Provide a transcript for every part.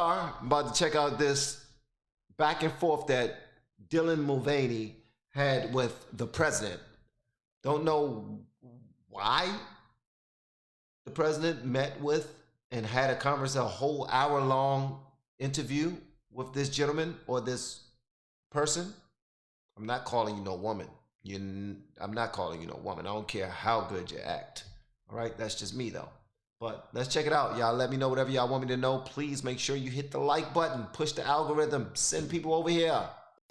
I'm about to check out this back and forth that Dylan Mulvaney had with the president. Don't know why the president met with and had a whole hour-long interview with this gentleman or this person. I'm not calling you no woman. I'm not calling you no woman. I don't care how good you act. All right, that's just me though. But let's check it out. Y'all let me know whatever y'all want me to know. Please make sure you hit the like button, push the algorithm, send people over here.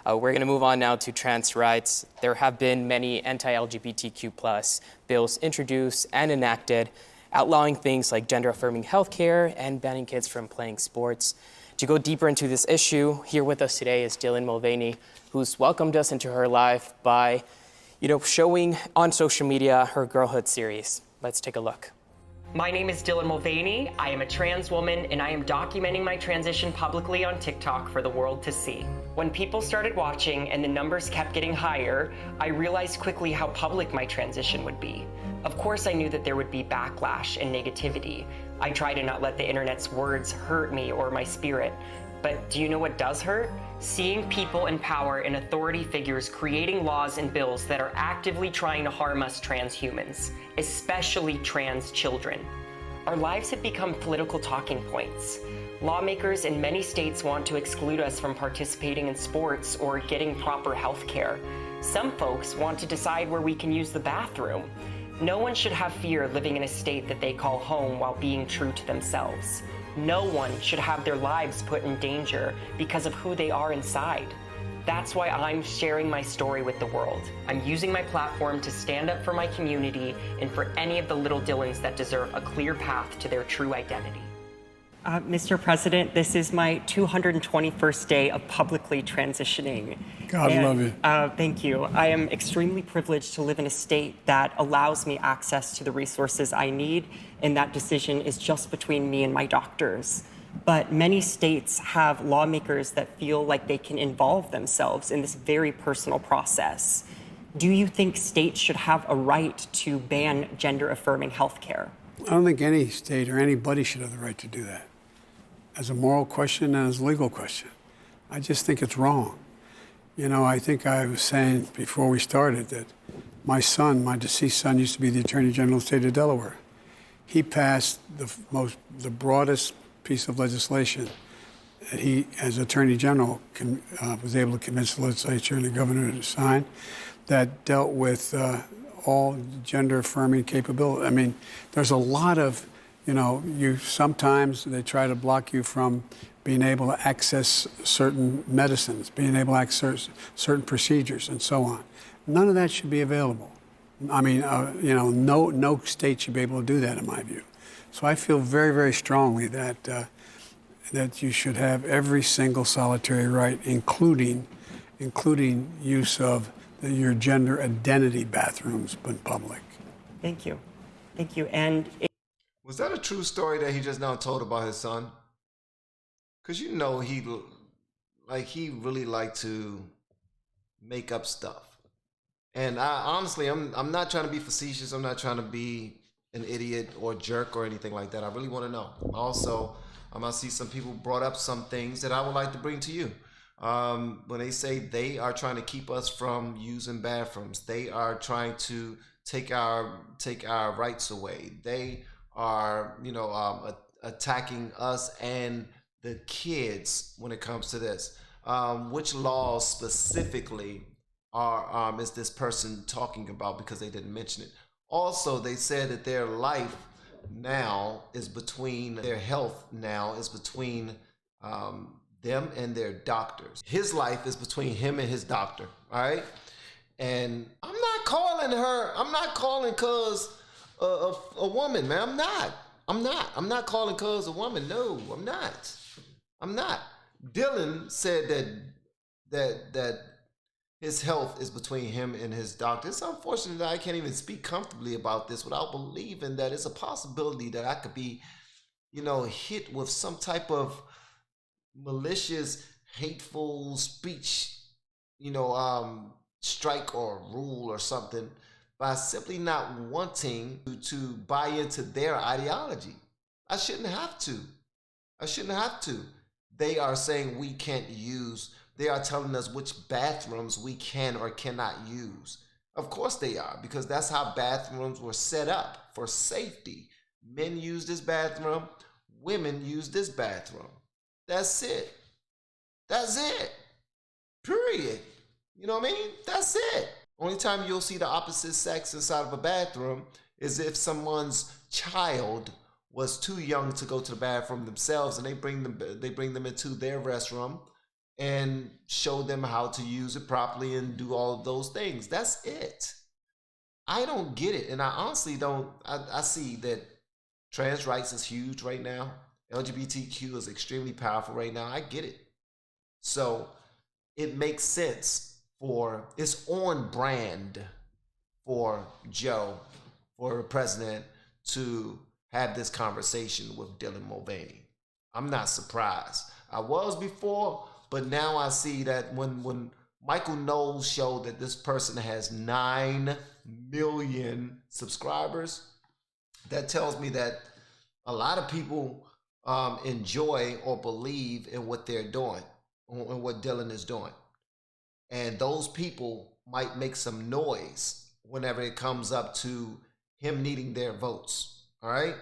We're going to move on now to trans rights. There have been many anti-LGBTQ+ bills introduced and enacted, outlawing things like gender-affirming healthcare and banning kids from playing sports. To go deeper into this issue, here with us today is Dylan Mulvaney, who's welcomed us into her life by, showing on social media her girlhood series. Let's take a look. My name is Dylan Mulvaney. I am a trans woman, and I am documenting my transition publicly on TikTok for the world to see. When people started watching and the numbers kept getting higher, I realized quickly how public my transition would be. Of course, I knew that there would be backlash and negativity. I try to not let the internet's words hurt me or my spirit. But do you know what does hurt? Seeing people in power and authority figures creating laws and bills that are actively trying to harm us trans humans, especially trans children. Our lives have become political talking points. Lawmakers in many states want to exclude us from participating in sports or getting proper health care. Some folks want to decide where we can use the bathroom. No one should have fear living in a state that they call home while being true to themselves. No one should have their lives put in danger because of who they are inside. That's why I'm sharing my story with the world. I'm using my platform to stand up for my community and for any of the little Dylans that deserve a clear path to their true identity. Mr. President, this is my 221st day of publicly transitioning. God love you. Thank you. I am extremely privileged to live in a state that allows me access to the resources I need, and that decision is just between me and my doctors. But many states have lawmakers that feel like they can involve themselves in this very personal process. Do you think states should have a right to ban gender-affirming health care? I don't think any state or anybody should have the right to do that. As a moral question and as a legal question. I just think it's wrong. I think I was saying before we started that my son, my deceased son, used to be the Attorney General of the state of Delaware. He passed the broadest piece of legislation that he, as Attorney General, was able to convince the legislature and the governor to sign that dealt with all gender-affirming capability. I mean, there's a lot of, sometimes they try to block you from being able to access certain medicines, being able to access certain procedures, and so on. None of that should be available. I mean, no state should be able to do that, in my view. So I feel very, very strongly that you should have every single solitary right, including use of your gender identity bathrooms in public. Thank you. Thank you. And was that a true story that he just now told about his son? Because he really liked to make up stuff. And honestly, I'm not trying to be facetious. I'm not trying to be an idiot or jerk or anything like that. I really want to know. Also, I see some people brought up some things that I would like to bring to you. When they say they are trying to keep us from using bathrooms, they are trying to take our rights away. They are, attacking us and the kids when it comes to this. Which laws specifically is this person talking about, because they didn't mention it? Also, they said that their life now is between, their health now is between them and their doctors. His life is between him and his doctor, all right? And I'm not calling cuz a woman, man. I'm not calling cuz a woman. No, I'm not. Dylan said that his health is between him and his doctor. It's unfortunate that I can't even speak comfortably about this without believing that it's a possibility that I could be, hit with some type of malicious, hateful speech, strike or rule or something by simply not wanting to buy into their ideology. I shouldn't have to. they are saying we can't use, they are telling us which bathrooms we can or cannot use. Of course they are, because that's how bathrooms were set up for safety. Men use this bathroom, women use this bathroom. That's it. That's it. Period. You know what I mean? That's it. Only time you'll see the opposite sex inside of a bathroom is if someone's child was too young to go to the bathroom themselves, and they bring them into their restroom and show them how to use it properly and do all of those things. That's it. I don't get it, and I honestly don't. I see that trans rights is huge right now. LGBTQ is extremely powerful right now. I get it. So it makes sense it's on brand for Joe, for the president, to have this conversation with Dylan Mulvaney. I'm not surprised. I was before, but now I see that when Michael Knowles showed that this person has 9 million subscribers, that tells me that a lot of people enjoy or believe in what they're doing, and what Dylan is doing. And those people might make some noise whenever it comes up to him needing their votes. All right.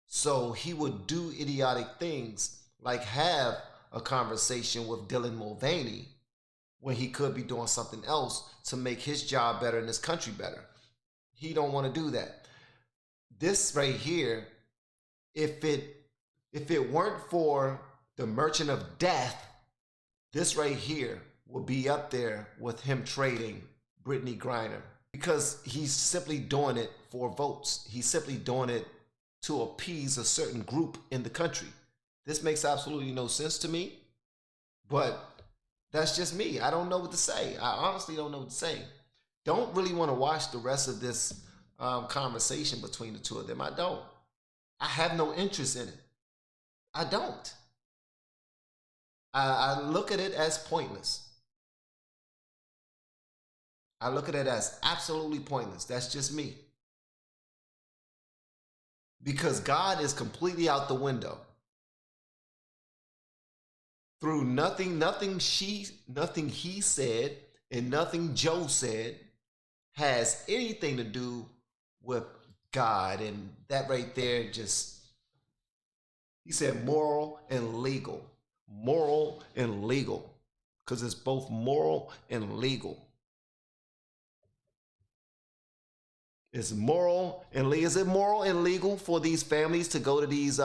So he would do idiotic things like have a conversation with Dylan Mulvaney when he could be doing something else to make his job better and this country better. He don't want to do that. This right here, if it weren't for the Merchant of Death, this right here would be up there with him trading Brittany Griner, because he's simply doing it for votes. He's simply doing it to appease a certain group in the country. This makes absolutely no sense to me, but that's just me. I don't know what to say. I honestly don't know what to say. Don't really want to watch the rest of this conversation between the two of them. I don't. I have no interest in it. I don't. I look at it as pointless. I look at it as absolutely pointless. That's just me. Because God is completely out the window. Through nothing he said and nothing Joe said has anything to do with God. And that right there just, he said moral and legal. Moral and legal. Because it's both moral and legal. It's moral and legal. Is it moral and legal for these families to go to these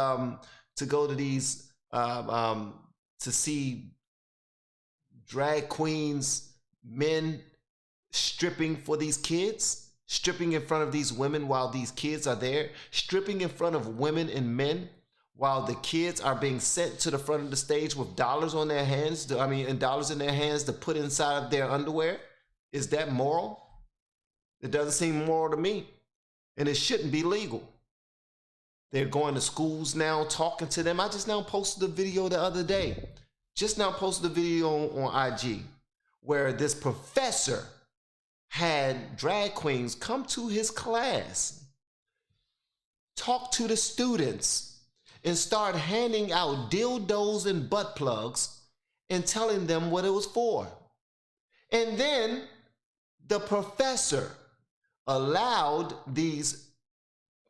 to see drag queens, men stripping for these kids, stripping in front of these women while these kids are there, stripping in front of women and men while the kids are being sent to the front of the stage with dollars on their hands, and dollars in their hands to put inside of their underwear? Is that moral? It doesn't seem moral to me, and it shouldn't be legal. They're going to schools now, talking to them. I just now posted a video the other day. Just now posted a video on IG where this professor had drag queens come to his class, talk to the students, and start handing out dildos and butt plugs and telling them what it was for. And then the professor allowed these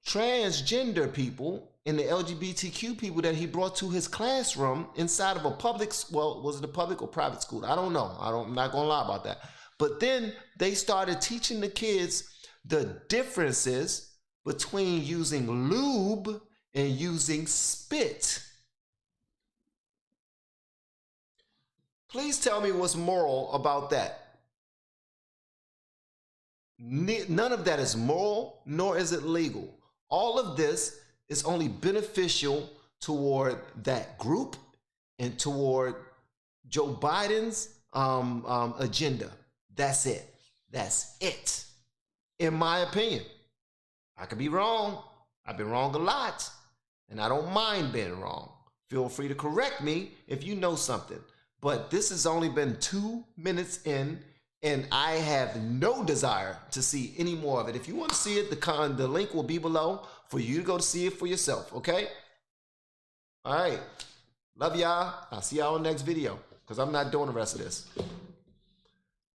transgender people and the LGBTQ people that he brought to his classroom inside of a public, well, was it a public or private school? I don't know. I'm not going to lie about that. But then they started teaching the kids the differences between using lube and using spit. Please tell me what's moral about that. None of that is moral, nor is it legal. All of this is only beneficial toward that group and toward Joe Biden's agenda. That's it. That's it. In my opinion. I could be wrong. I've been wrong a lot, and I don't mind being wrong. Feel free to correct me if you know something. But this has only been 2 minutes in, and I have no desire to see any more of it. If you want to see it, the link will be below for you to go to see it for yourself, okay? All right. Love y'all. I'll see y'all in the next video because I'm not doing the rest of this.